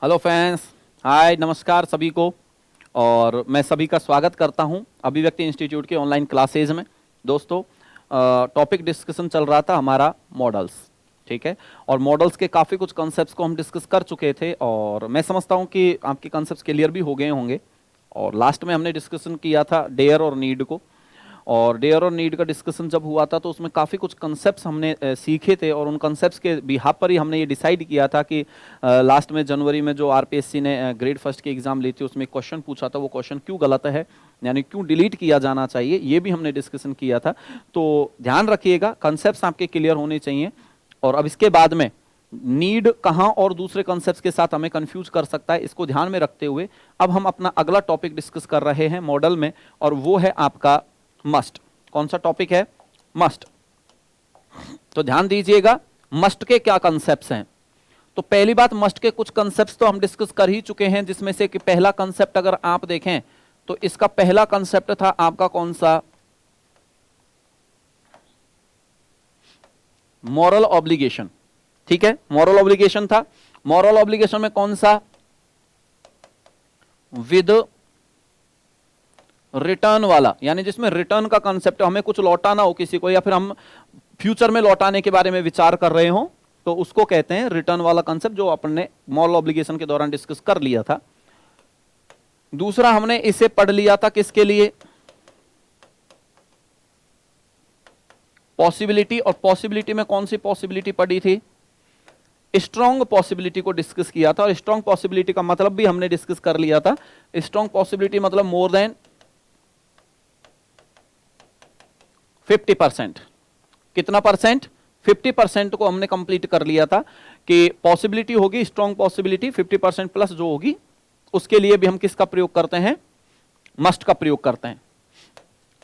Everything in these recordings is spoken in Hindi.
हेलो फ्रेंड्स, हाय, नमस्कार सभी को। और मैं सभी का स्वागत करता हूं अभिव्यक्ति इंस्टीट्यूट के ऑनलाइन क्लासेज में। दोस्तों, टॉपिक डिस्कशन चल रहा था हमारा मॉडल्स, ठीक है। और मॉडल्स के काफ़ी कुछ कॉन्सेप्ट्स को हम डिस्कस कर चुके थे और मैं समझता हूं कि आपके कॉन्सेप्ट्स क्लियर भी हो गए होंगे। और लास्ट में हमने डिस्कशन किया था डेयर और नीड को, और डेयर और नीड का डिस्कशन जब हुआ था तो उसमें काफ़ी कुछ कंसेप्ट्स हमने सीखे थे और उन कंसेप्ट्स के बिहाफ पर ही हमने ये डिसाइड किया था कि लास्ट में जनवरी में जो आरपीएससी ने ग्रेड फर्स्ट की एग्ज़ाम ली थी उसमें क्वेश्चन पूछा था, वो क्वेश्चन क्यों गलत है, यानी क्यों डिलीट किया जाना चाहिए, ये भी हमने डिस्कशन किया था। तो ध्यान रखिएगा, कंसेप्ट्स आपके क्लियर होने चाहिए। और अब इसके बाद में नीड कहाँ और दूसरे कॉन्सेप्ट्स के साथ हमें कंफ्यूज कर सकता है, इसको ध्यान में रखते हुए अब हम अपना अगला टॉपिक डिस्कस कर रहे हैं मॉडल में, और वो है आपका मस्ट। कौन सा टॉपिक है? मस्ट। तो ध्यान दीजिएगा, मस्ट के क्या कंसेप्ट्स हैं। तो पहली बात, मस्ट के कुछ कंसेप्ट्स तो हम डिस्कस कर ही चुके हैं, जिसमें से कि पहला कंसेप्ट अगर आप देखें तो इसका पहला कंसेप्ट था आपका कौन सा? मॉरल ऑब्लिगेशन, ठीक है। मॉरल ऑब्लिगेशन था। मॉरल ऑब्लिगेशन में कौन सा? विद रिटर्न वाला, यानी जिसमें रिटर्न का कंसेप्ट, हमें कुछ लौटाना हो किसी को, या फिर हम फ्यूचर में लौटाने के बारे में विचार कर रहे हो, तो उसको कहते हैं रिटर्न वाला कंसेप्ट, जो अपने मॉरल ऑब्लिगेशन के दौरान डिस्कस कर लिया था। दूसरा हमने इसे पढ़ लिया था किसके लिए? पॉसिबिलिटी। और पॉसिबिलिटी में कौन सी पॉसिबिलिटी पढ़ी थी? स्ट्रॉन्ग पॉसिबिलिटी को डिस्कस किया था। और स्ट्रॉन्ग पॉसिबिलिटी का मतलब भी हमने डिस्कस कर लिया था। स्ट्रॉन्ग पॉसिबिलिटी मतलब मोर देन 50%। कितना परसेंट? 50% को हमने कंप्लीट कर लिया था कि पॉसिबिलिटी होगी स्ट्रॉन्ग पॉसिबिलिटी 50% प्लस जो होगी, उसके लिए भी हम किसका प्रयोग करते हैं? मस्ट का प्रयोग करते हैं।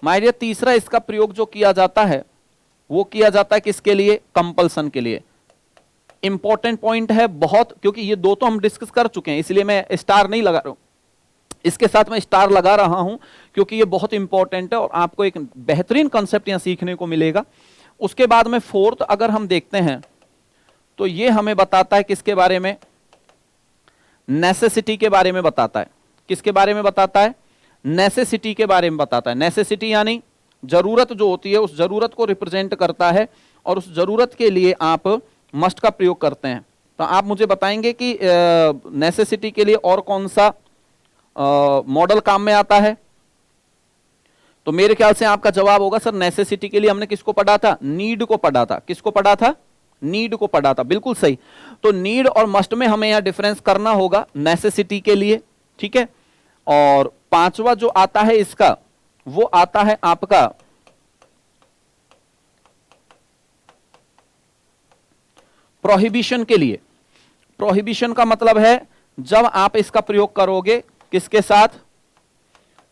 माय डियर, तीसरा इसका प्रयोग जो किया जाता है वो किया जाता है किसके लिए? कंपल्सन के लिए। इंपॉर्टेंट पॉइंट है बहुत, क्योंकि ये दो तो हम डिस्कस कर चुके हैं, इसलिए मैं स्टार नहीं लगा रहा हूं, इसके साथ मैं स्टार लगा रहा हूं क्योंकि ये बहुत इंपॉर्टेंट है और आपको एक बेहतरीन कॉन्सेप्ट यहां सीखने को मिलेगा। उसके बाद में फोर्थ अगर हम देखते हैं तो ये हमें बताता है किसके बारे में? नेसेसिटी के बारे में बताता है। किसके बारे में बताता है? नेसेसिटी के बारे में बताता है। नेसेसिटी यानी जरूरत जो होती है, उस जरूरत को रिप्रेजेंट करता है और उस जरूरत के लिए आप मस्ट का प्रयोग करते हैं। तो आप मुझे बताएंगे कि नेसेसिटी के लिए और कौन सा मॉडल काम में आता है? तो मेरे ख्याल से आपका जवाब होगा सर, नेसेसिटी के लिए हमने किसको पढ़ा था? नीड को पढ़ा था। किसको पढ़ा था? नीड को पढ़ा था, बिल्कुल सही। तो नीड और मस्ट में हमें यहां डिफरेंस करना होगा नेसेसिटी के लिए, ठीक है। और पांचवा जो आता है इसका, वो आता है आपका प्रोहिबिशन के लिए। प्रोहिबिशन का मतलब है जब आप इसका प्रयोग करोगे किसके साथ?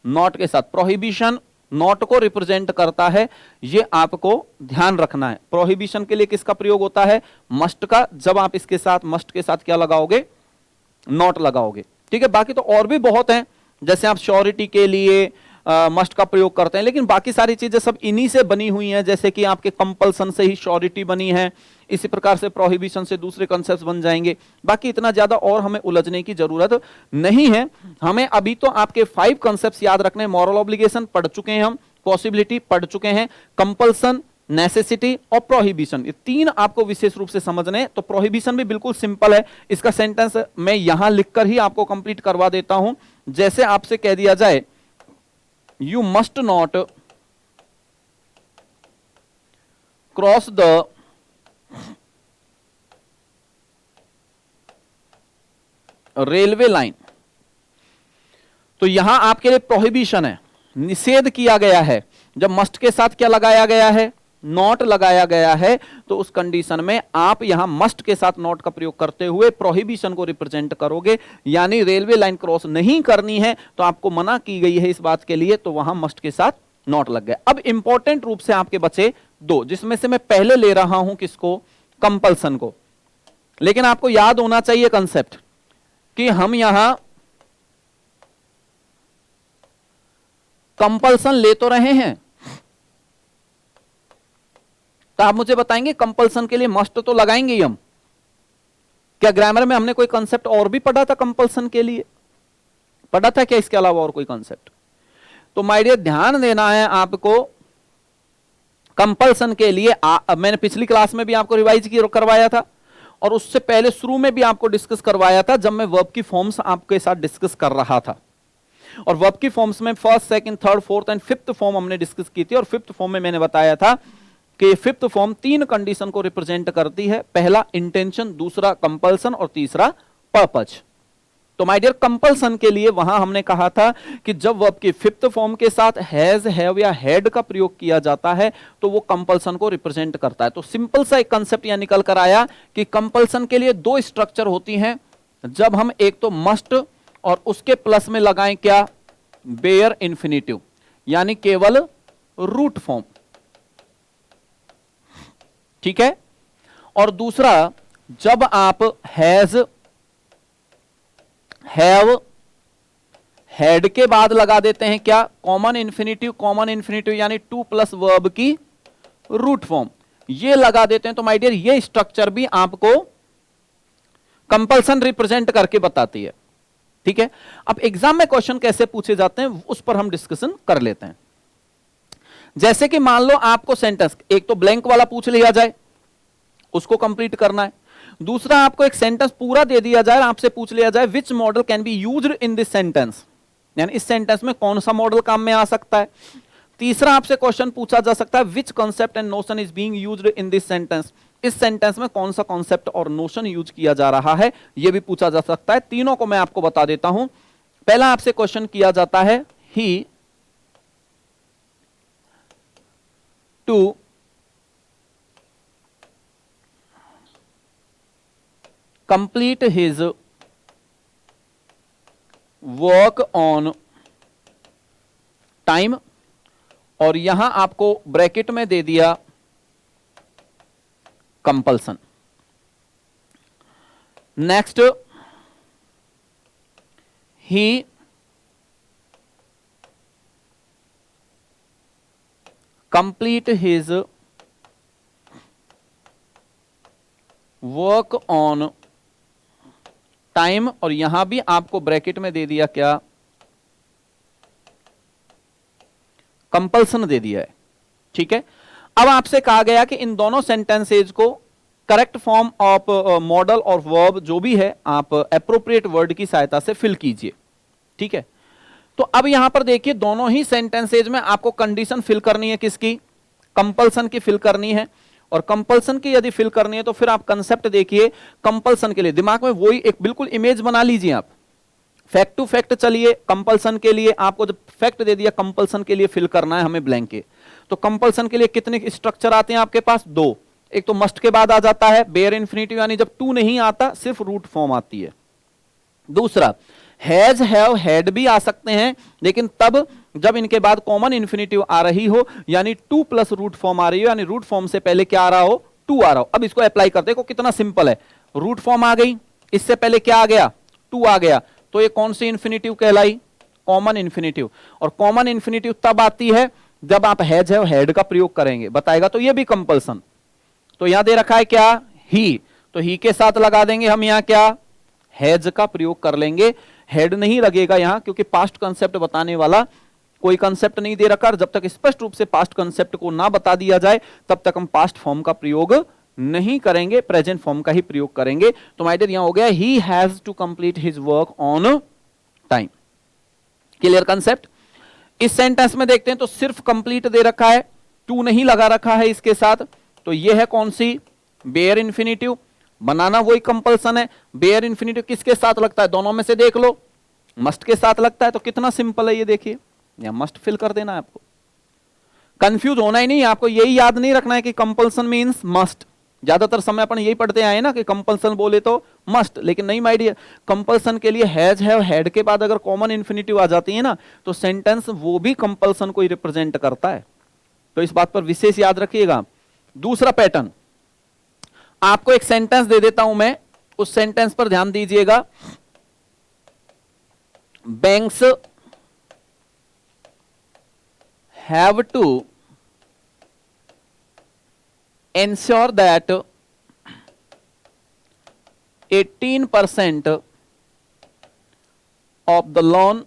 नॉट के साथ। प्रोहिबिशन नॉट को रिप्रेजेंट करता है, ये आपको ध्यान रखना है। प्रोहिबिशन के लिए किसका प्रयोग होता है? मस्ट का। जब आप इसके साथ मस्ट के साथ क्या लगाओगे? नॉट लगाओगे, ठीक है। बाकी तो और भी बहुत हैं, जैसे आप श्योरिटी के लिए मस्ट का प्रयोग करते हैं, लेकिन बाकी सारी चीजें सब इन्हीं से बनी हुई हैं। जैसे कि आपके कंपल्सन से ही श्योरिटी बनी है, इसी प्रकार से प्रोहिबिशन से दूसरे कॉन्सेप्ट्स बन जाएंगे। बाकी इतना ज्यादा और हमें उलझने की जरूरत नहीं है। हमें अभी तो आपके 5 कॉन्सेप्ट्स याद रखने हैं। मॉरल ऑब्लिगेशन पढ़ चुके हैं हम, पॉसिबिलिटी पढ़ चुके हैं, कंपल्सन, नेसेसिटी और प्रोहिबिशन, ये 3 आपको विशेष रूप से समझने। तो प्रोहिबिशन भी बिल्कुल सिंपल है, इसका सेंटेंस मैं यहां लिखकर ही आपको कंप्लीट करवा देता हूं। जैसे आपसे कह दिया जाए, you must not cross the railway line. तो यहां आपके लिए प्रोहिबिशन है, निषेध किया गया है। जब मस्ट के साथ क्या लगाया गया है? नॉट लगाया गया है। तो उस कंडीशन में आप यहां मस्ट के साथ नॉट का प्रयोग करते हुए प्रोहिबिशन को रिप्रेजेंट करोगे, यानी रेलवे लाइन क्रॉस नहीं करनी है तो आपको मना की गई है इस बात के लिए, तो वहां मस्ट के साथ नॉट लग गया। अब इंपॉर्टेंट रूप से आपके बचे 2, जिसमें से मैं पहले ले रहा हूं किसको? कंपल्सन को। लेकिन आपको याद होना चाहिए कंसेप्ट कि हम यहां कंपल्सन ले तो रहे हैं, तो आप मुझे बताएंगे कंपल्सन के लिए मस्ट तो लगाएंगे ही हम, क्या ग्रामर में हमने कोई कंसेप्ट और भी पढ़ा था कंपल्सन के लिए? पढ़ा था क्या इसके अलावा और कोई कंसेप्ट? तो माय डियर ध्यान देना है आपको, कंपल्सन के लिए मैंने पिछली क्लास में भी आपको रिवाइज करवाया था और उससे पहले शुरू में भी आपको डिस्कस करवाया था जब मैं वर्ब की फॉर्म्स आपके साथ डिस्कस कर रहा था। और वर्ब की फॉर्म्स में first, second, third, fourth and fifth form हमने डिस्कस की थी और फिफ्थ फॉर्म में मैंने बताया था कि फिफ्थ फॉर्म 3 कंडीशन को रिप्रेजेंट करती है, पहला इंटेंशन, दूसरा कंपल्सन और तीसरा पर्पज। तो माय डियर कंपल्सन के लिए वहां हमने कहा था कि जब वर्ब की फिफ्थ फॉर्म के साथ हैज, हैव या हैड का प्रयोग किया जाता है तो वो कंपल्सन को रिप्रेजेंट करता है। तो सिंपल सा एक कंसेप्ट यहां निकल कर आया कि कंपल्सन के लिए 2 स्ट्रक्चर होती हैं। जब हम एक तो मस्ट और उसके प्लस में लगाएं क्या, बेयर इंफिनिटिव, यानी केवल रूट फॉर्म, ठीक है। और दूसरा जब आप हैज, हैव, हैड के बाद लगा देते हैं क्या, कॉमन इन्फिनिटिव, कॉमन इन्फिनिटिव यानी 2 प्लस वर्ब की रूट फॉर्म, ये लगा देते हैं। तो माय डियर ये स्ट्रक्चर भी आपको कंपल्सन रिप्रेजेंट करके बताती है, ठीक है। अब एग्जाम में क्वेश्चन कैसे पूछे जाते हैं उस पर हम डिस्कशन कर लेते हैं। जैसे कि मान लो आपको सेंटेंस एक तो ब्लैंक वाला पूछ लिया जाए, उसको कंप्लीट करना है। दूसरा आपको एक सेंटेंस पूरा दे दिया जाए, आपसे पूछ लिया जाए which model can be used in this sentence, यानी इस सेंटेंस में कौन सा मॉडल काम में आ सकता है। तीसरा आपसे क्वेश्चन पूछा जा सकता है विच concept and notion is being used in this sentence, इस सेंटेंस में कौन सा कॉन्सेप्ट और नोशन यूज किया जा रहा है, यह भी पूछा जा सकता है। तीनों को मैं आपको बता देता हूं। पहला आपसे क्वेश्चन किया जाता है he to complete his work on time, और यहां आपको ब्रैकेट में दे दिया compulsion. Next, he complete his work on time, और यहां भी आपको ब्रैकेट में दे दिया क्या, कंपल्सन दे दिया है, ठीक है। अब आपसे कहा गया कि इन दोनों सेंटेंसेज को करेक्ट फॉर्म ऑफ मॉडल और वर्ब जो भी है आप एप्रोप्रिएट वर्ड की सहायता से फिल कीजिए, ठीक है। तो अब यहां पर देखिए दोनों ही सेंटेंसेज में आपको कंडीशन फिल करनी है, किसकी, कंपल्सन की फिल करनी है। और कंपल्सन की यदि फिल करनी है तो फिर आप कंसेप्ट देखिए कंपल्सन के लिए, दिमाग में वही एक बिल्कुल इमेज बना लीजिए आप, फैक्ट टू फैक्ट चलिए। कंपल्सन के लिए आपको जब फैक्ट दे दिया, कंपल्सन के लिए फिल करना है हमें ब्लैंक के, तो कंपल्सन के लिए कितने स्ट्रक्चर आते हैं आपके पास, 2। एक तो मस्ट के बाद आ जाता है बेयर इंफिनिटिव, यानी जब टू नहीं आता सिर्फ रूट फॉर्म आती है। दूसरा हैज, हैव, हैड भी आ सकते हैं, लेकिन तब जब इनके बाद कॉमन इंफिनिटिव आ रही हो, यानी 2 प्लस रूट फॉर्म आ रही हो, यानी रूट फॉर्म से पहले क्या आ रहा हो, 2 आ रहा हो। अब इसको अप्लाई करते हैं, कितना सिंपल है, रूट फॉर्म आ गई, इससे पहले क्या आ गया, 2 आ गया, तो ये कौन सी इंफिनिटिव कहलाई, कॉमन इंफिनिटिव। और कॉमन इंफिनिटिव तब आती है जब आप हैज, हैव, हैड का प्रयोग करेंगे, बताएगा तो ये भी कंपल्सन। तो यहां दे रखा है क्या, ही, तो ही के साथ लगा देंगे हम यहां क्या, हैज का प्रयोग कर लेंगे। हेड नहीं लगेगा यहां क्योंकि पास्ट कंसेप्ट बताने वाला कोई कंसेप्ट नहीं दे रखा, जब तक स्पष्ट रूप से पास्ट कंसेप्ट को ना बता दिया जाए तब तक हम पास्ट फॉर्म का प्रयोग नहीं करेंगे, प्रेजेंट फॉर्म का ही प्रयोग करेंगे। तो माय डियर यहां हो गया he has to complete his work on time. Clear concept. इस सेंटेंस में देखते हैं तो सिर्फ कंप्लीट दे रखा है, टू नहीं लगा रखा है इसके साथ, तो यह है कौन सी, बेयर इंफिनिटिव। बनाना वही कंपल्सन है। बेयर इंफिनिटिव किसके साथ लगता है, दोनों में से देख लो, मस्ट के साथ लगता है। तो कितना सिंपल है ये देखिए, या मस्ट फिल कर देना है आपको, कंफ्यूज होना ही नहीं, आपको यही याद नहीं रखना है कि कंपल्सन मींस मस्ट। ज्यादातर समय अपन यही पढ़ते आए ना कि कंपल्सन बोले तो मस्ट, लेकिन नहीं माय डियर, कंपल्सन के लिए हैज, हैव, हैड के बाद अगर कॉमन इंफिनिटिव आ जाती है ना तो सेंटेंस वो भी कंपल्सन को ही रिप्रेजेंट करता है। तो इस बात पर विशेष याद रखिएगा। दूसरा पैटर्न, आपको एक सेंटेंस दे देता हूं मैं, उस सेंटेंस पर ध्यान दीजिएगा। Banks have to ensure that 18% of the loan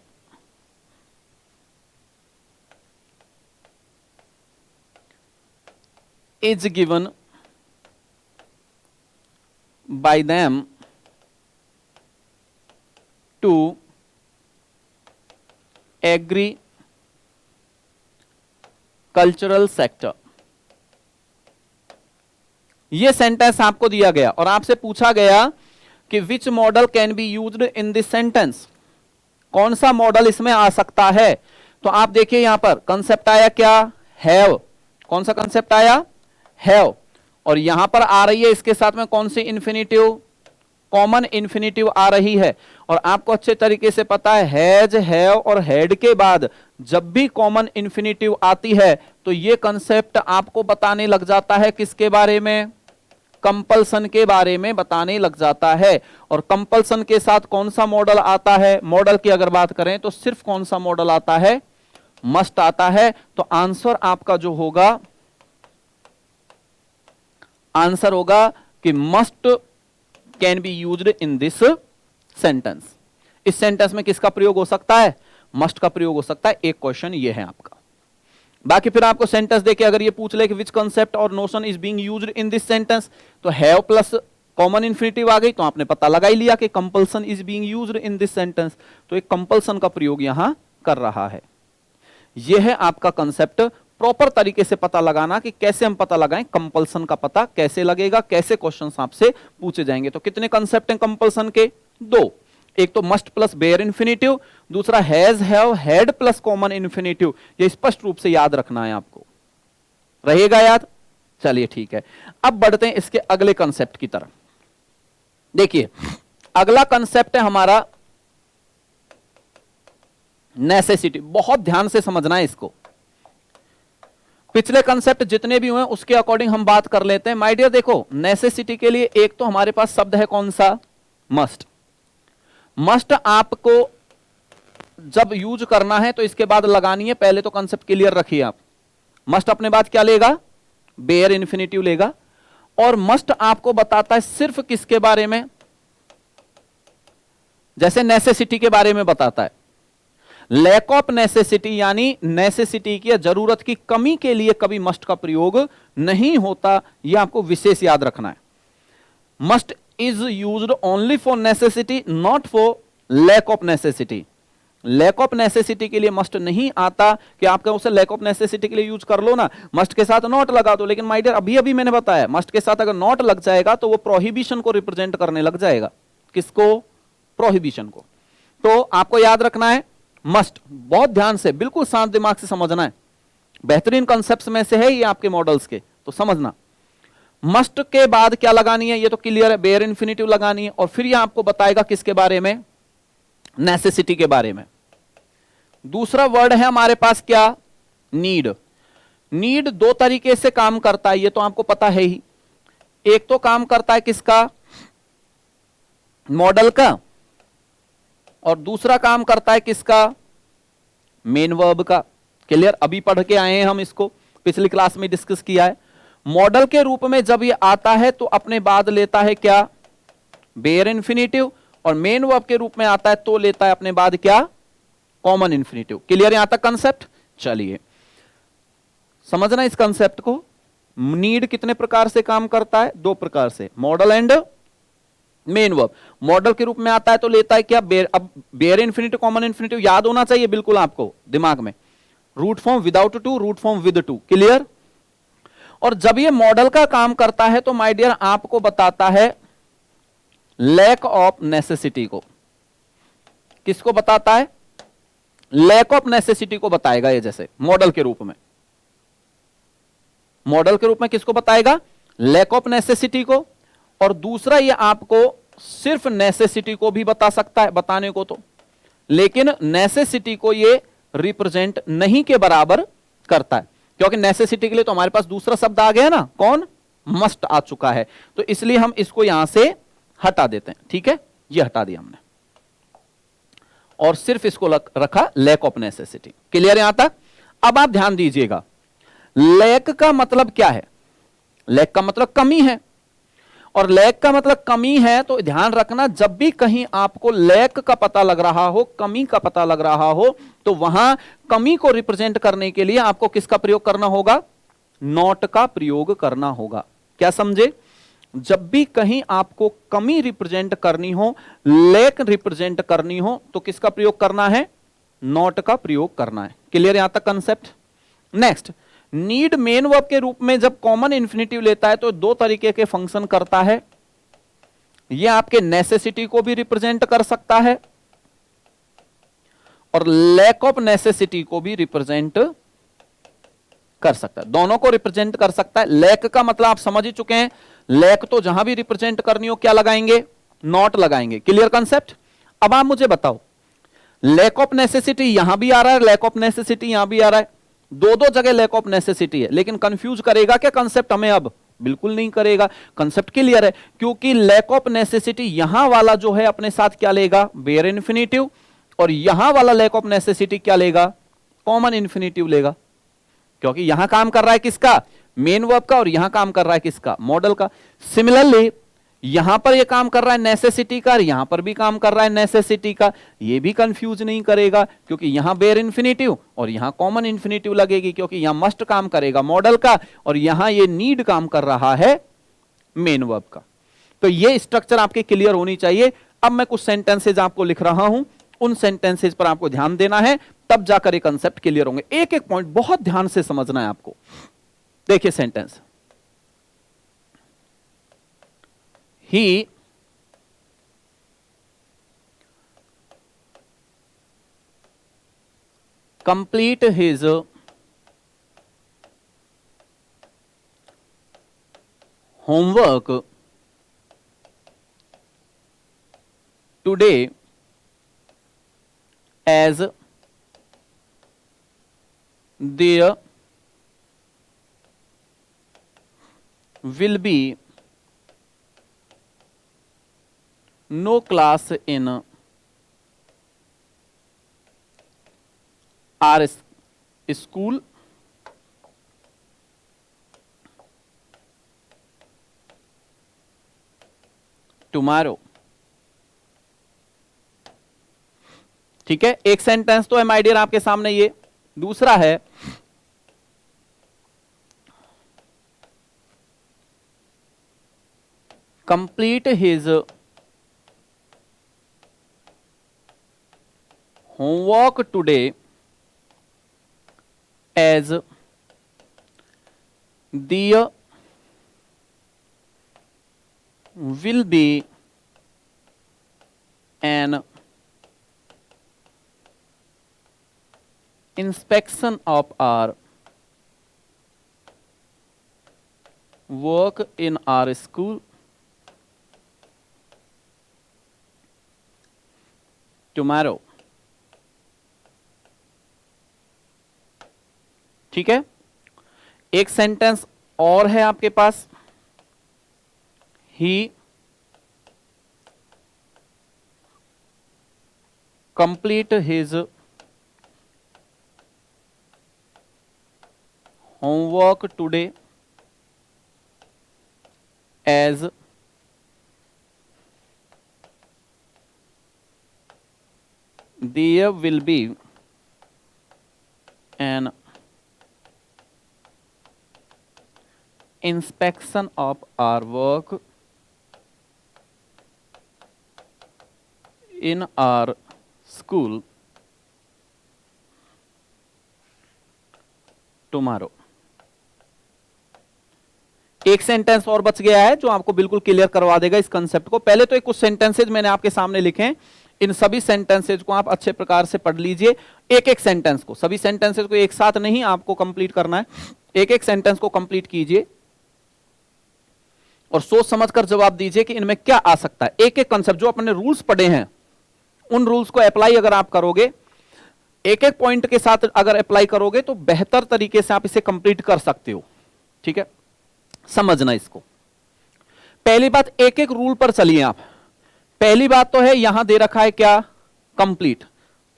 is given by them to agricultural sector। ये सेंटेंस आपको दिया गया और आपसे पूछा गया कि which model can be used in this sentence, कौन सा मॉडल इसमें आ सकता है। तो आप देखिए यहां पर कंसेप्ट आया क्या, हैव। कौन सा कंसेप्ट आया, हैव। और यहां पर आ रही है इसके साथ में कौन सी इंफिनिटिव, कॉमन इंफिनिटिव आ रही है। और आपको अच्छे तरीके से पता है हैज, हैव और हैड के बाद जब भी कॉमन इंफिनिटिव आती है तो ये कंसेप्ट आपको बताने लग जाता है किसके बारे में, कंपल्सन के बारे में बताने लग जाता है। और कंपल्सन के साथ कौन सा मॉडल आता है, मॉडल की अगर बात करें तो सिर्फ कौन सा मॉडल आता है, मस्ट आता है। तो आंसर आपका जो होगा, आंसर होगा कि must can be used in this sentence. इस सेंटेंस में किसका प्रयोग हो सकता है, मस्ट का प्रयोग हो सकता है। एक क्वेश्चन ये है आपका। बाकी फिर आपको सेंटेंस देके अगर ये पूछ ले कि विच कंसेप्ट और notion is being used in this sentence, तो हैव प्लस कॉमन इंफिनिटिव आ गई तो आपने पता लगा ही लिया कि compulsion is being used in this sentence. तो एक कंपल्सन का प्रयोग यहां कर रहा है। यह है आपका कंसेप्ट। प्रॉपर तरीके से पता लगाना कि कैसे हम पता लगाएं, कंपल्सन का पता कैसे लगेगा, कैसे क्वेश्चंस आपसे पूछे जाएंगे। तो कितने कंसेप्ट हैं कंपल्सन के, दो। एक तो मस्ट प्लस बेयर इंफिनिटिव, दूसरा has, have, had plus common infinitive. ये स्पष्ट रूप से याद रखना है आपको, रहेगा याद। चलिए ठीक है, अब बढ़ते हैं इसके अगले कंसेप्ट की तरफ। देखिए अगला कंसेप्ट है हमारा नेसेसिटी। बहुत ध्यान से समझना है इसको। पिछले कंसेप्ट जितने भी हुए उसके अकॉर्डिंग हम बात कर लेते हैं। माय डियर देखो, नेसेसिटी के लिए एक तो हमारे पास शब्द है कौन सा, मस्ट। मस्ट आपको जब यूज करना है तो इसके बाद लगानी है। पहले तो कंसेप्ट क्लियर रखिए आप। मस्ट अपने बाद क्या लेगा, बेयर इंफिनिटिव लेगा। और मस्ट आपको बताता है सिर्फ किसके बारे में, जैसे नेसेसिटी के बारे में बताता है। लैक ऑफ नेसेसिटी यानी नेसेसिटी की जरूरत की कमी के लिए कभी मस्ट का प्रयोग नहीं होता। यह आपको विशेष याद रखना है। Must is used only for necessity, not for lack of necessity. Lack of necessity के लिए मस्ट नहीं आता कि आपका उसे लैक ऑफ नेसेसिटी के लिए यूज कर लो ना, मस्ट के साथ नॉट लगा दो। लेकिन माय डियर अभी अभी मैंने बताया मस्ट के साथ अगर नॉट लग जाएगा तो वो प्रोहिबिशन को रिप्रेजेंट करने लग जाएगा। किसको, प्रोहिबिशन को। तो आपको याद रखना है मस्ट, बहुत ध्यान से बिल्कुल शांत दिमाग से समझना है। बेहतरीन कंसेप्ट्स में से है ये आपके मॉडल्स के, तो समझना। मस्ट के बाद क्या लगानी है, ये तो क्लियर है, बेयर इंफिनिटिव लगानी है। और फिर ये आपको बताएगा किसके बारे में, नेसेसिटी के बारे में। दूसरा वर्ड है हमारे पास क्या, नीड। नीड दो तरीके से काम करता है, ये तो आपको पता है ही। एक तो काम करता है किसका, मॉडल का, और दूसरा काम करता है किसका, मेन वर्ब का। क्लियर, अभी पढ़ के आए हैं हम इसको, पिछली क्लास में डिस्कस किया है। मॉडल के रूप में जब ये आता है तो अपने बाद लेता है क्या, बेयर इंफिनिटिव। और मेन वर्ब के रूप में आता है तो लेता है अपने बाद क्या, कॉमन इंफिनिटिव। क्लियर यहां तक कंसेप्ट। चलिए समझना इस कंसेप्ट को। नीड कितने प्रकार से काम करता है, दो प्रकार से, model and main verb. Model के रूप में आता है तो लेता है क्या, बेयर। अब बेयर इंफिनिटिव, कॉमन इंफिनिटिव याद होना चाहिए बिल्कुल आपको दिमाग में। Root form without to, root form with to. Clear. और जब ये मॉडल का काम करता है तो माय डियर आपको बताता है लैक ऑफ नेसेसिटी को। किसको बताता है, लैक ऑफ नेसेसिटी को बताएगा ये। जैसे मॉडल के रूप में, मॉडल के रूप में किसको बताएगा, लैक ऑफ नेसेसिटी को। और दूसरा ये आपको सिर्फ नेसेसिटी को भी बता सकता है, बताने को तो, लेकिन नेसेसिटी को ये रिप्रेजेंट नहीं के बराबर करता है। क्योंकि नेसेसिटी के लिए तो हमारे पास दूसरा शब्द आ गया ना, कौन, मस्ट आ चुका है। तो इसलिए हम इसको यहां से हटा देते हैं। ठीक है, ये हटा दिया हमने और सिर्फ इसको रखा लैक ऑफ नेसेसिटी। क्लियर यहां तक। अब आप ध्यान दीजिएगा, लैक का मतलब क्या है, लैक का मतलब कमी है। और लैक का मतलब कमी है, तो ध्यान रखना जब भी कहीं आपको लैक का पता लग रहा हो, कमी का पता लग रहा हो, तो वहां कमी को रिप्रेजेंट करने के लिए आपको किसका प्रयोग करना होगा? नॉट का प्रयोग करना होगा। क्या समझे? जब भी कहीं आपको कमी रिप्रेजेंट करनी हो, लैक रिप्रेजेंट करनी हो, तो किसका प्रयोग करना है? नॉट का प्रयोग करना है। क्लियर यहां तक concept? Next, need main verb के रूप में जब कॉमन इंफिनिटिव लेता है तो दो तरीके के फंक्शन करता है। यह आपके नेसेसिटी को भी रिप्रेजेंट कर सकता है और लैक ऑफ नेसेसिटी को भी रिप्रेजेंट कर सकता है। दोनों को रिप्रेजेंट कर सकता है। लैक का मतलब आप समझ ही चुके हैं, लैक तो जहां भी रिप्रेजेंट करनी हो क्या लगाएंगे? नॉट लगाएंगे। Clear concept? अब आप मुझे बताओ, लैक ऑफ नेसेसिटी यहां भी आ रहा है, लैक ऑफ नेसेसिटी यहां भी आ रहा है, दो दो जगह लैक ऑफ नेसेसिटी है, लेकिन कंफ्यूज करेगा क्या कंसेप्ट हमें? अब बिल्कुल नहीं करेगा। कंसेप्ट क्लियर है, क्योंकि लैक ऑफ नेसेसिटी यहां वाला जो है अपने साथ क्या लेगा? Bare infinitive. और यहां वाला लैक ऑफ नेसेसिटी क्या लेगा? कॉमन इंफिनिटिव लेगा, क्योंकि यहां काम कर रहा है किसका? मेन वर्ब का, और यहां काम कर रहा है किसका? मॉडल का। सिमिलरली यहां पर यह काम कर रहा है नेसेसिटी का, और यहां पर भी काम कर रहा है नेसेसिटी का। यह भी कंफ्यूज नहीं करेगा, क्योंकि यहां बेयर इंफिनिटिव और यहां कॉमन इंफिनिटिव लगेगी, क्योंकि यहां मस्ट काम करेगा मॉडल का, और यहां यह नीड काम कर रहा है मेन वर्ब का। तो यह स्ट्रक्चर आपके क्लियर होनी चाहिए। अब मैं कुछ सेंटेंसेज आपको लिख रहा हूं, उन सेंटेंसेज पर आपको ध्यान देना है, तब जाकर ये कंसेप्ट क्लियर होंगे। एक एक पॉइंट बहुत ध्यान से समझना है आपको। देखिए sentence, he complete his homework today as there will be no class in our school tomorrow। ठीक है, एक सेंटेंस तो है माय डियर आपके सामने ये। दूसरा है, complete his homework today as there will be an inspection of our work in our school tomorrow। ठीक है, एक सेंटेंस और है आपके पास, he complete his homework today as there will be an inspection of our work in our school tomorrow। एक सेंटेंस और बच गया है जो आपको बिल्कुल क्लियर करवा देगा इस कंसेप्ट को। पहले तो एक कुछ सेंटेंसेज मैंने आपके सामने लिखे हैं, इन सभी सेंटेंसेज को आप अच्छे प्रकार से पढ़ लीजिए। एक एक सेंटेंस को, सभी सेंटेंसेज को एक साथ नहीं आपको कंप्लीट करना है, एक एक सेंटेंस को कंप्लीट कीजिए और सोच समझकर जवाब दीजिए कि इनमें क्या आ सकता है। एक एक कंसेप्ट जो अपने रूल्स पढ़े हैं, उन रूल्स को अप्लाई अगर आप करोगे, एक एक पॉइंट के साथ अगर अप्लाई करोगे तो बेहतर तरीके से आप इसे कंप्लीट कर सकते हो। ठीक है, समझना इसको। पहली बात, एक एक रूल पर चलिए आप। पहली बात तो है यहां दे रखा है क्या? कंप्लीट।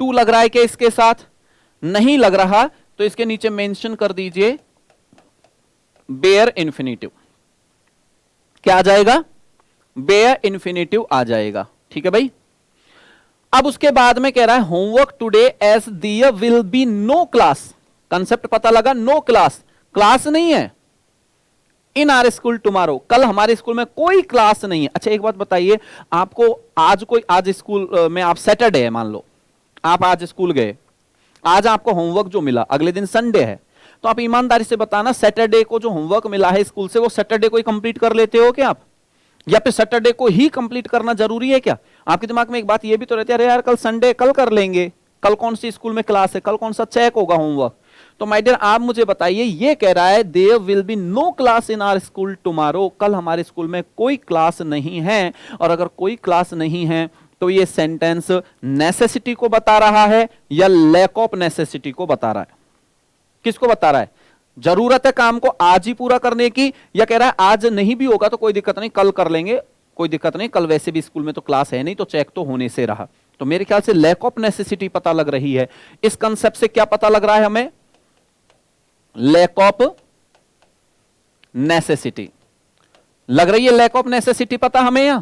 टू लग रहा है क्या इसके साथ? नहीं लग रहा, तो इसके नीचे मेंशन कर दीजिए बेयर इंफिनिटिव। क्या आ जाएगा? बेयर इन्फिनेटिव आ जाएगा। ठीक है भाई। अब उसके बाद में कह रहा है homework today as there will be no class. Concept पता लगा, नो क्लास, क्लास नहीं है। इन आर स्कूल टुमारो, कल हमारे स्कूल में कोई क्लास नहीं है। अच्छा एक बात बताइए, आपको आज स्कूल में आप सैटरडे है, मान लो आप आज स्कूल गए, आज आपको होमवर्क जो मिला, अगले दिन संडे है, तो आप ईमानदारी से बताना सैटरडे को जो होमवर्क मिला है स्कूल से वो सैटरडे को ही कंप्लीट कर लेते हो क्या आप, या फिर सैटरडे को ही कंप्लीट करना जरूरी है क्या? आपके दिमाग में एक बात ये भी तो रहती है, अरे यार कल संडे, कल कर लेंगे, कल कौन सी स्कूल में क्लास है, कल कौन सा चेक होगा होमवर्क। तो माय डियर आप मुझे बताइए, ये कह रहा है there will be no class in our school tomorrow, कल हमारे स्कूल में कोई क्लास नहीं है। और अगर कोई क्लास नहीं है तो ये सेंटेंस नेसेसिटी को बता रहा है या लैक ऑफ नेसेसिटी को बता रहा है? किसको बता रहा है? जरूरत है काम को आज ही पूरा करने की, या कह रहा है आज नहीं भी होगा तो कोई दिक्कत नहीं, कल कर लेंगे, कोई दिक्कत नहीं, कल वैसे भी स्कूल में तो क्लास है नहीं तो चेक तो होने से रहा। तो मेरे ख्याल से लैक ऑफ नेसेसिटी पता लग रही है। इस कंसेप्ट से क्या पता लग रहा है हमें? लैक ऑफ नेसेसिटी लग रही है, लैक ऑफ नेसेसिटी पता हमें यहां।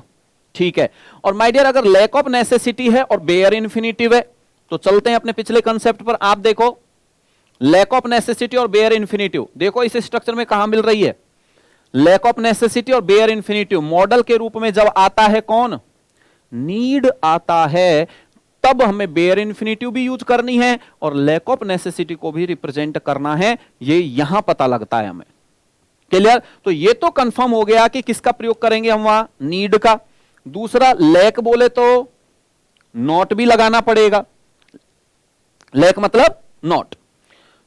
ठीक है। और माय डियर अगर लैक ऑफ नेसेसिटी है और बेयर इन्फिनिटिव है तो चलते हैं अपने पिछले कंसेप्ट पर। आप देखो लैक ऑफ नेसेसिटी और बेयर इन्फिनिटिव, देखो इस स्ट्रक्चर में कहां मिल रही है? लैक ऑफ नेसेसिटी और बेयर इन्फिनिटिव मॉडल के रूप में जब आता है कौन? नीड आता है, तब हमें बेयर इन्फिनिटिव भी यूज करनी है और लैक ऑफ नेसेसिटी को भी रिप्रेजेंट करना है, ये यहां पता लगता है हमें। क्लियर? तो ये तो कंफर्म हो गया कि किसका प्रयोग करेंगे हम वहां? नीड का। दूसरा लैक बोले तो नॉट भी लगाना पड़ेगा, लैक मतलब नॉट,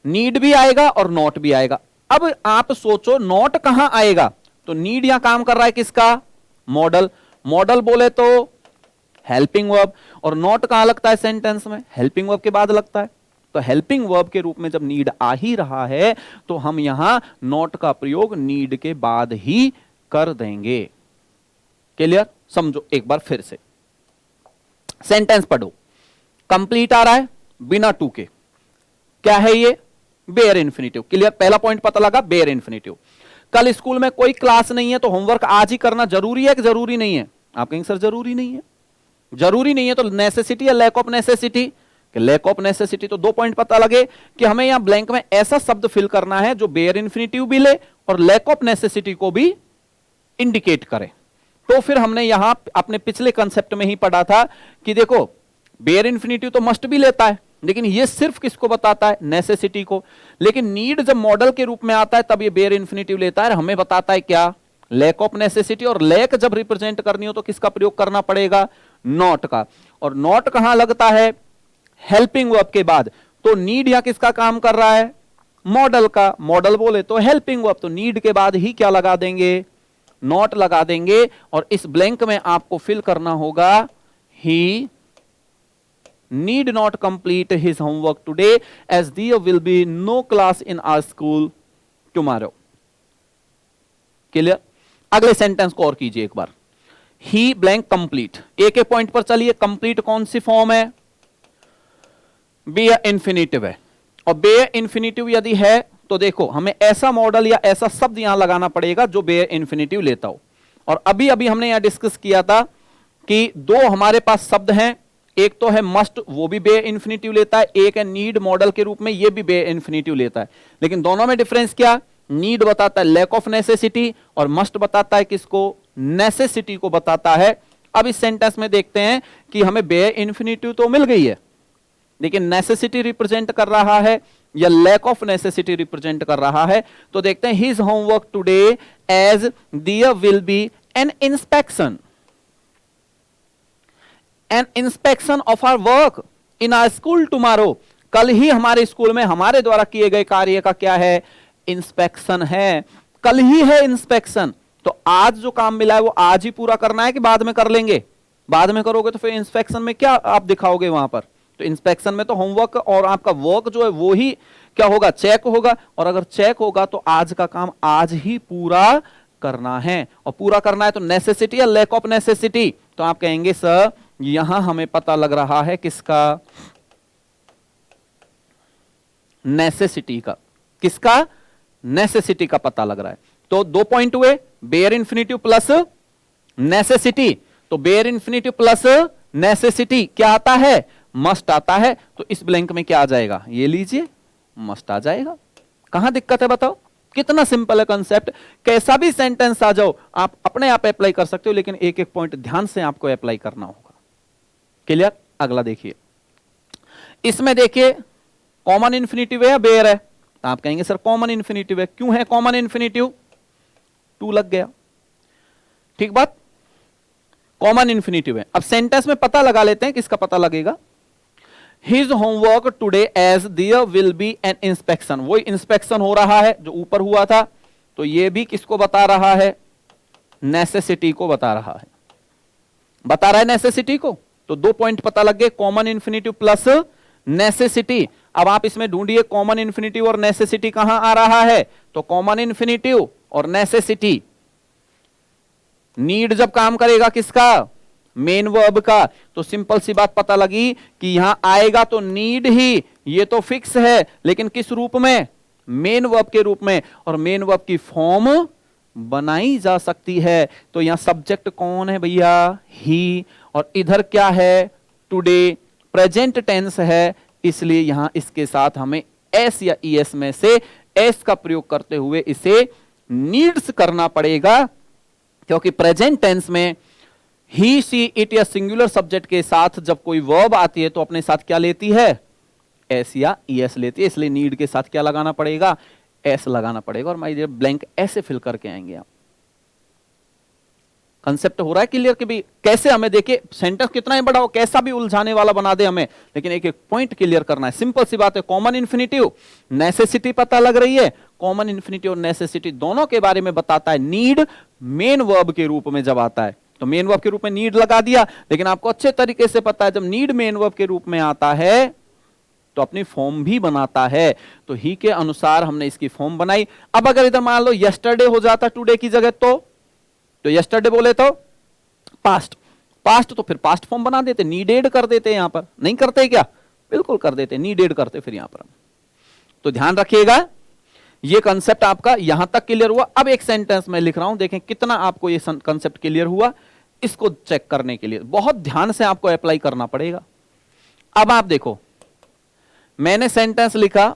नीड भी आएगा और नॉट भी आएगा। अब आप सोचो नॉट कहां आएगा? तो नीड यहां काम कर रहा है किसका? मॉडल। मॉडल बोले तो हेल्पिंग वर्ब, और नॉट कहां लगता है सेंटेंस में? हेल्पिंग वर्ब के बाद लगता है। तो हेल्पिंग वर्ब के रूप में जब नीड आ ही रहा है तो हम यहां नॉट का प्रयोग नीड के बाद ही कर देंगे। क्लियर? समझो एक बार फिर से, सेंटेंस पढ़ो। कंप्लीट आ रहा है बिना टू के, क्या है ये? Bare infinitive. क्लियर? पहला पॉइंट पता लगा, बेयर इन्फिनिटिव। कल स्कूल में कोई क्लास नहीं है तो होमवर्क आज ही करना जरूरी है कि जरूरी नहीं है? आप कहेंगे सर जरूरी नहीं है। जरूरी नहीं है तो नेसेसिटी या lack of necessity? Lack of necessity तो 2 पॉइंट पता लगे कि हमें यहां ब्लैंक में ऐसा शब्द फिल करना है जो बेयर इन्फिनिटिव भी ले और लैक ऑफ नेसेसिटी को भी इंडिकेट करे। तो फिर हमने यहां अपने पिछले कंसेप्ट में ही पढ़ा था कि देखो बेयर इन्फिनिटिव तो मस्ट भी लेता है, लेकिन ये सिर्फ किसको बताता है? नेसेसिटी को। लेकिन नीड जब मॉडल के रूप में आता है तब ये बेयर इन्फिनिटिव लेता है, हमें बताता है क्या? Lack of necessity. और लैक जब रिप्रेजेंट करनी हो तो किसका प्रयोग करना पड़ेगा? नॉट का। और नॉट कहां लगता है? हेल्पिंग वर्ब के बाद। तो नीड यहां किसका काम कर रहा है? मॉडल का। मॉडल बोले तो हेल्पिंग वर्ब, तो नीड के बाद ही क्या लगा देंगे? नॉट लगा देंगे। और इस ब्लैंक में आपको फिल करना होगा ही need not complete his homework today as there will be no class in our school tomorrow. Clear? अगले सेंटेंस को और कीजिए एक बार। ही ब्लैंक कंप्लीट, एक एक पॉइंट पर चलिए। कंप्लीट कौन सी फॉर्म है? बेयर इन्फिनिटिव है। और बेयर इन्फिनिटिव यदि है तो देखो हमें ऐसा मॉडल या ऐसा शब्द यहां लगाना पड़ेगा जो बेयर इन्फिनिटिव लेता हो। और अभी अभी हमने यहां डिस्कस किया था कि 2 हमारे पास शब्द हैं, एक तो है मस्ट, वो भी बेयर इन्फिनिटिव लेता है, एक है नीड मॉडल के रूप में, ये भी बेयर इन्फिनिटिव लेता है। लेकिन दोनों में डिफरेंस क्या? नीड बताता है लैक ऑफ नेसेसिटी और मस्ट बताता है किसको? नेसेसिटी को बताता है। अब इस सेंटेंस में देखते हैं कि हमें बेयर इन्फिनिटिव तो मिल गई है, लेकिन नेसेसिटी रिप्रेजेंट कर रहा है या लैक ऑफ नेसेसिटी रिप्रेजेंट कर रहा है। तो देखते हैं his homework today as there will be an inspection, an inspection of our work in our school tomorrow. कल ही हमारे स्कूल में हमारे द्वारा किए गए कार्य का क्या है? इंस्पेक्शन है। कल ही है इंस्पेक्शन, तो आज जो काम मिला है वो आज ही पूरा करना है कि बाद में कर लेंगे? बाद में करोगे तो फिर इंस्पेक्शन में क्या आप दिखाओगे वहां पर? तो इंस्पेक्शन में तो होमवर्क और आपका वर्क जो है वो ही क्या होगा? चेक होगा। और अगर चेक होगा तो आज का काम आज ही पूरा करना है। और पूरा करना है तो नेसेसिटी या लैक ऑफ नेसेसिटी? तो आप कहेंगे सर यहां हमें पता लग रहा है किसका? नेसेसिटी का। किसका? नेसेसिटी का पता लग रहा है। तो 2 पॉइंट हुए, बेयर इन्फिनिटिव प्लस नेसेसिटी, तो बेयर इन्फिनिटिव प्लस नेसेसिटी क्या आता है, मस्ट आता है। तो इस ब्लैंक में क्या आ जाएगा, ये लीजिए मस्ट आ जाएगा। कहां दिक्कत है बताओ, कितना सिंपल है कंसेप्ट। कैसा भी सेंटेंस आ जाओ आप अपने आप अप्लाई कर सकते हो, लेकिन एक एक पॉइंट ध्यान से आपको अप्लाई करना होगा। क्लियर। अगला देखिए, इसमें देखिए कॉमन इन्फिनिटिव है या बेयर है, तो आप कहेंगे सर कॉमन इन्फिनिटिव है। क्यों है कॉमन इन्फिनिटिव, टू लग गया, ठीक बात, कॉमन इन्फिनिटिव है। अब सेंटेंस में पता लगा लेते हैं, किसका पता लगेगा। His homework today as there will be an inspection, वो इंस्पेक्शन हो रहा है जो ऊपर हुआ था, तो ये भी किसको बता रहा है, नेसेसिटी को बता रहा है, बता रहा है नेसेसिटी को। तो 2 पॉइंट पता लग गए, कॉमन इन्फिनिटिव प्लस नेसेसिटी। अब आप इसमें ढूंढिए कॉमन इन्फिनिटिव और नेसेसिटी कहां आ रहा है, तो कॉमन इन्फिनिटिव और नेसेसिटी, नीड जब काम करेगा किसका, मेन वर्ब का, तो सिंपल सी बात पता लगी कि यहां आएगा तो नीड ही, ये तो फिक्स है, लेकिन किस रूप में, मेन वर्ब के रूप में, और मेन वर्ब की फॉर्म बनाई जा सकती है। तो यहां सब्जेक्ट कौन है भैया, ही, और इधर क्या है, टुडे, प्रेजेंट टेंस है, इसलिए यहां इसके साथ हमें एस या ईएस में से एस का प्रयोग करते हुए इसे नीड्स करना पड़ेगा, क्योंकि प्रेजेंट टेंस में ही, सी, इट या सिंगुलर सब्जेक्ट के साथ जब कोई वर्ब आती है तो अपने साथ क्या लेती है, एस या ईएस लेती है, इसलिए नीड के साथ क्या लगाना पड़ेगा, एस लगाना पड़ेगा। और माय डियर ब्लैंक ऐसे फिल करके आएंगे आप। कंसेप्ट हो रहा है क्लियर कि भी कैसे हमें, देखिए सेंटेंस कितना ही बड़ा हो, कैसा भी उलझाने वाला बना दे हमें, लेकिन एक एक पॉइंट क्लियर करना है। सिंपल सी बात है, कॉमन इन्फिनिटिव, नेसेसिटी पता लग रही है, कॉमन इन्फिनिटिव और नेसेसिटी दोनों के बारे में बताता है। नीड मेन वर्ब के रूप में जब आता है, तो मेन वर्ब के रूप में नीड लगा दिया, लेकिन आपको अच्छे तरीके से पता है जब नीड मेन वर्ब के रूप में आता है तो अपनी फॉर्म भी बनाता है। तो ही के अनुसार हमने इसकी फॉर्म बनाई। अब अगर इधर मान लो यस्टरडे हो जाता टुडे की जगह, तो यस्टरडे बोले तो पास्ट, पास्ट तो फिर पास्ट फॉर्म बना देते, नीडेड कर देते, यहां पर नहीं करते क्या, बिल्कुल कर देते, नीडेड करते फिर यहां पर। तो ध्यान रखिएगा, ये कंसेप्ट आपका यहां तक क्लियर हुआ। अब एक सेंटेंस में लिख रहा हूं, देखें कितना आपको ये कंसेप्ट क्लियर हुआ। इसको चेक करने के लिए बहुत ध्यान से आपको अप्लाई करना पड़ेगा। अब आप देखो, मैंने सेंटेंस लिखा,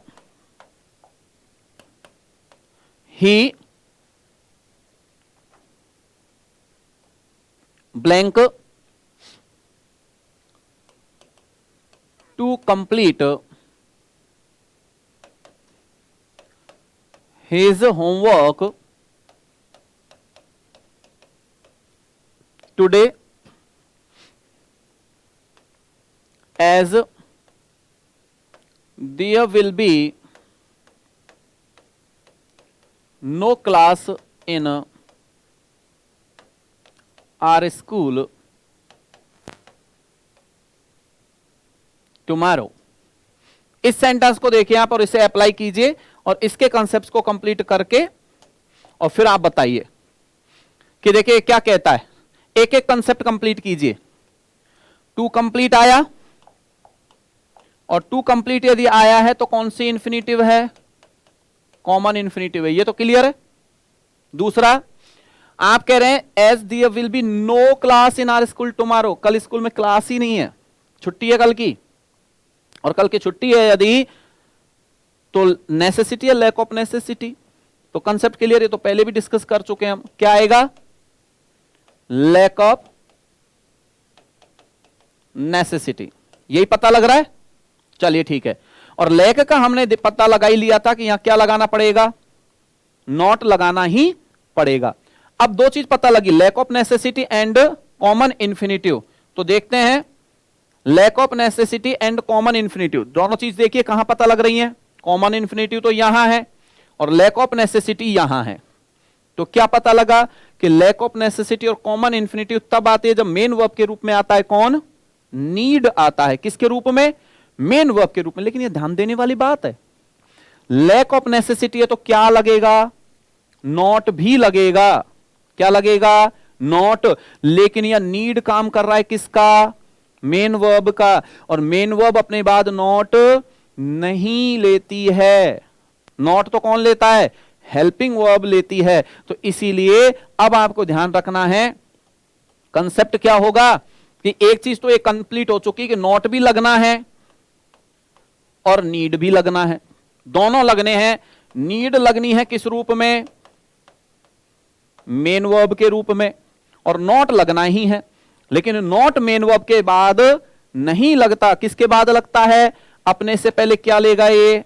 he blank to complete his homework today as there will be no class in our school tomorrow। इस सेंटेंस को देखिए आप और इसे अप्लाई कीजिए और इसके कॉन्सेप्ट्स को कंप्लीट करके और फिर आप बताइए कि देखिए क्या कहता है। एक एक कॉन्सेप्ट कंप्लीट कीजिए। टू कंप्लीट आया, और टू कंप्लीट यदि आया है तो कौन सी इंफिनिटिव है, कॉमन इंफिनिटिव है, ये तो क्लियर है। दूसरा आप कह रहे हैं as there will be no class in our school tomorrow, कल स्कूल में क्लास ही नहीं है, छुट्टी है कल की, और कल की छुट्टी है यदि तो नेसेसिटी या लैक ऑफ नेसेसिटी। तो कंसेप्ट क्लियर है, तो पहले भी डिस्कस कर चुके हैं हम। क्या आएगा, लैक ऑफ नेसेसिटी, यही पता लग रहा है। चलिए ठीक है, और लैक का हमने पता लगा ही लिया था कि यहां क्या लगाना पड़ेगा, नॉट लगाना ही पड़ेगा। अब दो चीज पता लगी, lack of necessity and common infinitive. तो देखते हैं lack of necessity and common infinitive, दोनों चीज देखिए कहां पता लग रही है। कॉमन इंफिनिटिव तो यहां है और लैक ऑफ नेसेसिटी यहां है। तो क्या पता लगा कि लैक ऑफ नेसेसिटी और कॉमन इंफिनिटिव तब आते हैं जब मेन वर्ब के रूप में आता है कौन, नीड आता है। किसके रूप में, मेन वर्ब के रूप में। लेकिन यह ध्यान देने वाली बात है, लैक ऑफ नेसेसिटी है तो क्या लगेगा, नॉट भी लगेगा। क्या लगेगा, नॉट। लेकिन यह नीड काम कर रहा है किसका, मेन वर्ब का, और मेन वर्ब अपने बाद नॉट नहीं लेती है। नॉट तो कौन लेता है, हेल्पिंग वर्ब लेती है। तो इसीलिए अब आपको ध्यान रखना है कंसेप्ट क्या होगा कि एक चीज तो एक कंप्लीट हो चुकी कि नॉट भी लगना है और नीड भी लगना है, दोनों लगने हैं। नीड लगनी है किस रूप में? मेन वर्ब के रूप में, और नॉट लगना ही है। लेकिन नॉट मेन वर्ब के बाद नहीं लगता, किसके बाद लगता है? अपने से पहले क्या लेगा? ये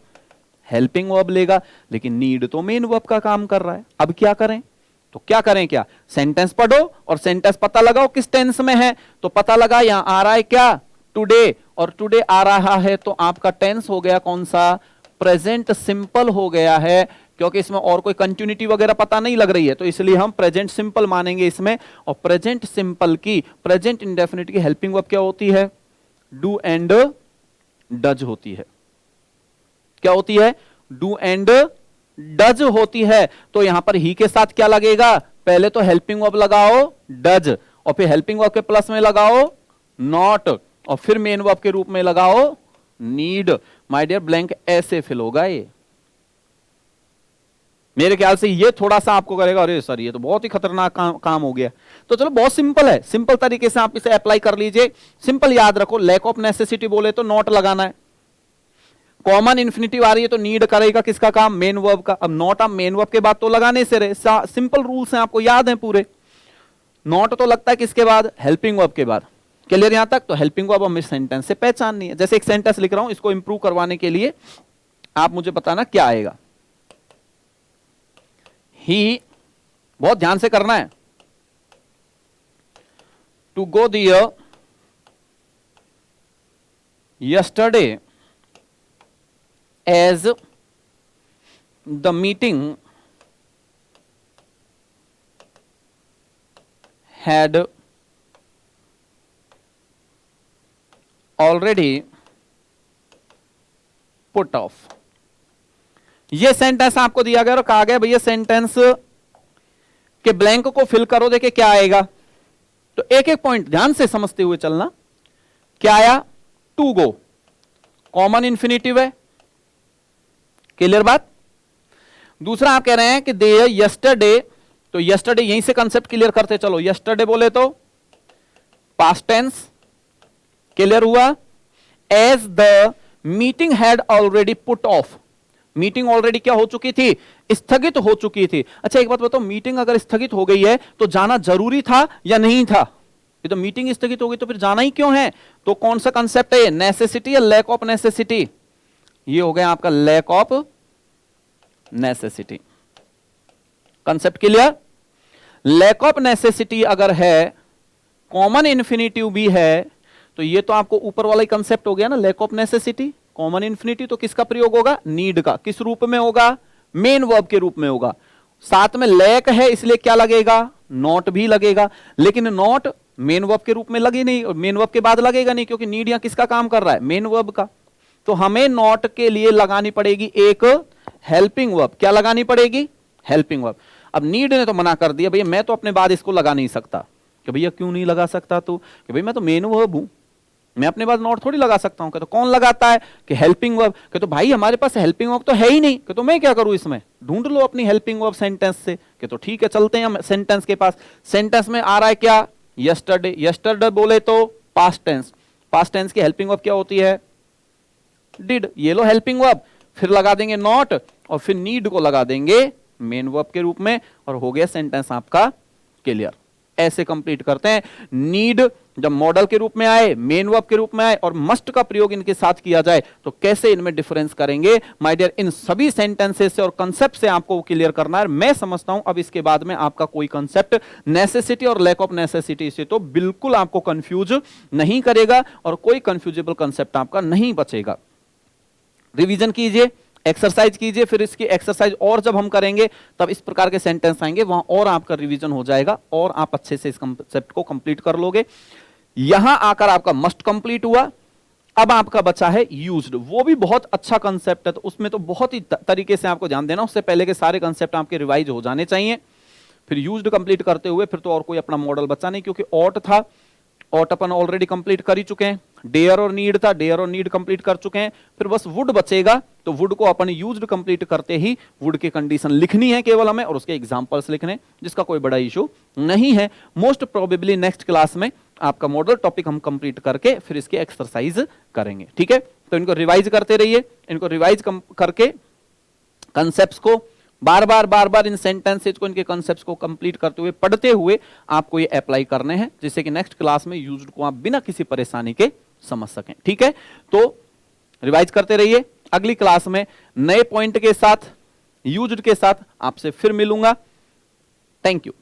हेल्पिंग वर्ब लेगा। लेकिन नीड तो मेन वर्ब का काम कर रहा है। अब क्या करें? तो क्या करें? क्या सेंटेंस पढ़ो और सेंटेंस पता लगाओ किस टेंस में है। तो पता लगा यहां आ रहा है क्या? टुडे, और टुडे आ रहा है तो आपका टेंस हो गया कौन सा? प्रेजेंट सिंपल हो गया है, क्योंकि इसमें और कोई कंटिन्यूटी वगैरह पता नहीं लग रही है, तो इसलिए हम प्रेजेंट सिंपल मानेंगे इसमें। और प्रेजेंट सिंपल की, प्रेजेंट इंडेफिनिट की हेल्पिंग वर्ब क्या होती है? डू एंड डज होती है। क्या होती है? डू एंड डज होती है। तो यहां पर ही के साथ क्या लगेगा? पहले तो हेल्पिंग वर्ब लगाओ डज, और फिर हेल्पिंग वर्ब के प्लस में लगाओ नॉट, और फिर मेन वर्ब के रूप में लगाओ नीड। माय डियर, ब्लैंक ऐसे फिल होगा ये। मेरे ख्याल से ये थोड़ा सा आपको करेगा अरे सर ये तो बहुत ही खतरनाक काम हो गया। तो चलो बहुत सिंपल है, सिंपल तरीके से आप इसे अप्लाई कर लीजिए। सिंपल याद रखो, लैक ऑफ नेसेसिटी बोले तो नॉट लगाना है। कॉमन इन्फिनिटिव आ रही है तो नीड करेगा किसका काम? मेन वर्ब का। अब नॉट आप मेन वर्ब के बाद तो लगाने से रहे, सिंपल रूल्स हैं आपको याद हैं पूरे। नॉट तो लगता है किसके बाद? हेल्पिंग वर्ब के बाद। क्लियर यहां तक? तो हेल्पिंग वर्ब हमें सेंटेंस से पहचाननी है। जैसे एक सेंटेंस लिख रहा हूं, इसको इंप्रूव करवाने के लिए आप मुझे बताना क्या आएगा। ही, बहुत ध्यान से करना है। To go there yesterday as the meeting had already put off। ये सेंटेंस आपको दिया गया और कहा गया भैया सेंटेंस के ब्लैंक को फिल करो, देखे क्या आएगा। तो एक एक पॉइंट ध्यान से समझते हुए चलना। क्या आया? टू गो, कॉमन इंफिनिटिव है। क्लियर बात? दूसरा आप कह रहे हैं कि दे यस्टरडे, तो यस्टरडे यहीं से कंसेप्ट क्लियर करते चलो। यस्टरडे बोले तो पास्ट टेंस, क्लियर हुआ। As the meeting had already put off, meeting already क्या हो चुकी थी? स्थगित हो चुकी थी। अच्छा एक बात बताओ, मीटिंग अगर स्थगित हो गई है तो जाना जरूरी था या नहीं था? ये तो मीटिंग स्थगित हो गई तो फिर जाना ही क्यों है? तो कौन सा कंसेप्ट है? नेसेसिटी या लैक ऑफ नेसेसिटी? ये हो गया आपका lack of necessity. Concept clear? Lack of necessity अगर है, कॉमन इन्फिनिटिव भी है, तो ये तो आपको ऊपर वाला ही कंसेप्ट हो गया ना, lack of necessity. Common infinity तो किसका प्रयोग होगा? नीड का। किस रूप में होगा? मेन वर्ब के रूप में होगा। साथ में लैक है इसलिए क्या लगेगा? नॉट भी लगेगा। लेकिन नॉट मेन वर्ब के रूप में लगे नहीं, और मेन वर्ब के बाद लगेगा नहीं, क्योंकि नीड यहां किसका काम कर रहा है? मेन वर्ब का। तो हमें नॉट के लिए लगानी पड़ेगी एक हेल्पिंग वर्ब। क्या लगानी पड़ेगी? Helping verb. अब नीड ने तो मना कर दिया, भैया मैं तो अपने बाद इसको लगा नहीं सकता। कि भैया क्यों नहीं लगा सकता? तो कि भैया मैं तो मेन वर्ब हूं, मैं अपने बाद नॉट थोड़ी लगा सकता हूं। तो कौन लगाता है? कि हेल्पिंग वर्ब। कि तो भाई हमारे पास हेल्पिंग वर्ब तो है ही नहीं। कि तो मैं क्या करूं इसमें? ढूंढ लो अपनी हेल्पिंग वर्ब सेंटेंस से। कि तो ठीक है चलते हैं हम सेंटेंस के पास। सेंटेंस में आ रहा है क्या? यस्टरडे। यस्टरडे बोले तो पास्ट टेंस, पास्ट टेंस की हेल्पिंग वर्ब क्या होती है? डिड। ये लो हेल्पिंग वर्ब, फिर लगा देंगे नॉट, और फिर नीड को लगा देंगे मेन वर्ब के रूप में, और हो गया सेंटेंस आपका क्लियर। ऐसे कंप्लीट करते हैं। नीड जब मॉडल के रूप में आए, मेन वर्ब के रूप में आए, और मस्ट का प्रयोग इनके साथ किया जाए, तो कैसे इनमें डिफरेंस करेंगे? माय डियर, इन सभी सेंटेंसेस से और कंसेप्ट से आपको क्लियर करना है। मैं समझता हूं अब इसके बाद में आपका कोई कंसेप्ट नेसेसिटी और लैक ऑफ नेसेसिटी से तो बिल्कुल आपको कंफ्यूज नहीं करेगा, और कोई कंफ्यूजेबल कंसेप्ट आपका नहीं बचेगा। रिवीजन कीजिए, एक्सरसाइज कीजिए, फिर इसकी एक्सरसाइज और जब हम करेंगे तब इस प्रकार के सेंटेंस आएंगे, वहां और आपका रिवीजन हो जाएगा और आप अच्छे से इस कंसेप्ट को कंप्लीट कर लोगे। यहां आकर आपका मस्ट कंप्लीट हुआ। अब आपका बचा है यूज्ड। वो भी बहुत अच्छा कंसेप्ट है, तो उसमें तो बहुत ही तरीके से आपको ध्यान देना। उससे पहले के सारे कंसेप्ट आपके रिवाइज हो जाने चाहिए। फिर यूज्ड कंप्लीट करते हुए फिर तो और कोई अपना मॉडल बचा नहीं, क्योंकि ऑट था, ऑट अपन ऑलरेडी कंप्लीट कर ही चुके हैं। डेयर और नीड था, डेयर और नीड कंप्लीट कर चुके हैं, फिर बस वुड बचेगा, तो वुड को अपन यूज्ड कंप्लीट करते ही वुड की कंडीशन लिखनी है केवल हमें, और उसके एग्जांपल्स लिखने, जिसका कोई बड़ा इशू नहीं है। मोस्ट प्रोबेबली नेक्स्ट क्लास में आपका मॉडल टॉपिक हम कंप्लीट करके फिर इसके एक्सरसाइज करेंगे, ठीक है। तो इनको रिवाइज करते रहिए, इनको रिवाइज करके कंसेप्ट्स को बार बार इन सेंटेंसेज को, इनके कंसेप्ट्स को कंप्लीट करते हुए, पढ़ते हुए आपको ये अप्लाई करने हैं, जिससे कि नेक्स्ट क्लास में यूज्ड को आप बिना किसी परेशानी के समझ सकें, ठीक है। तो रिवाइज करते रहिए, अगली क्लास में नए पॉइंट के साथ, यूज्ड के साथ आपसे फिर मिलूंगा। Thank you.